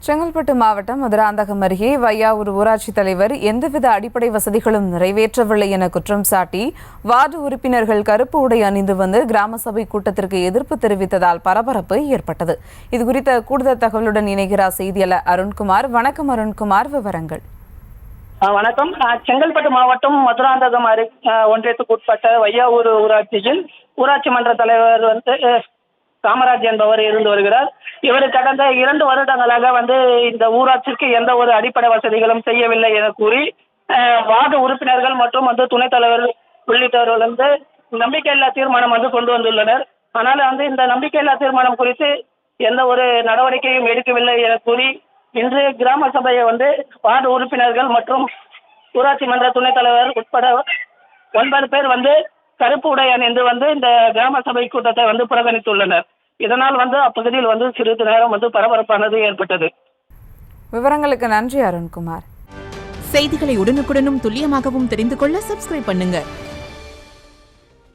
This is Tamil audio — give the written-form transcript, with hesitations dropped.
செங்கல்பட்டு மாவட்டம் மதுராந்தகம் அருகே வையாவூர் ஊராட்சி தலைவர் எந்தவித அடிப்படை வசதிகளும் நிறைவேற்றவில்லை என குற்றம் சாட்டி வார்டு உறுப்பினர்கள் கருப்பு உடை அணிந்து வந்து கிராம சபை கூட்டத்திற்கு எதிர்ப்பு தெரிவித்ததால் பரபரப்பு ஏற்பட்டது. இதுகுறித்த கூடுதல் தகவலுடன் இணைகிறார் செய்தியாளர் அருண்குமார். வணக்கம் அருண்குமார், விவரங்கள். வணக்கம். செங்கல்பட்டு மாவட்டம் மதுராந்தகம் ஒன்றியத்துக்கு உட்பட்ட வையாவூர் ஊராட்சியில் ஊராட்சி மன்ற தலைவர் காமராஜ் என்பவர் இருந்து வருகிறார். இவர் கடந்த 2 வருடங்களாக இந்த ஊராட்சிக்கு எந்த ஒரு அடிப்படை வசதிகளும் செய்யவில்லை என கூறி வார்டு உறுப்பினர்கள் மற்றும் துணைத் தலைவர் உள்ளிட்டவர்கள் நம்பிக்கையில்லா தீர்மானம் கொண்டு வந்துள்ளனர். ஆனால் இந்த நம்பிக்கையில்லா தீர்மானம் குறித்து எந்த ஒரு நடவடிக்கையும் எடுக்கவில்லை என கூறி இன்று கிராம சபையை வார்டு உறுப்பினர்கள் மற்றும் ஊராட்சி மன்ற துணைத் தலைவர் உட்பட 9 பேர் கருப்பு உடை அணிந்து இந்த கிராம சபை கூட்டத்தை புறக்கணித்துள்ளனர். இதனால் அப்பகுதியில் சிறிது நேரம் பரபரப்பானது ஏற்பட்டது. விவரங்களுக்கு நன்றி அருண்குமார். செய்திகளை உடனுக்குடனும் துல்லியமாகவும் தெரிந்து கொள்ள சப்ஸ்கிரைப் பண்ணுங்க.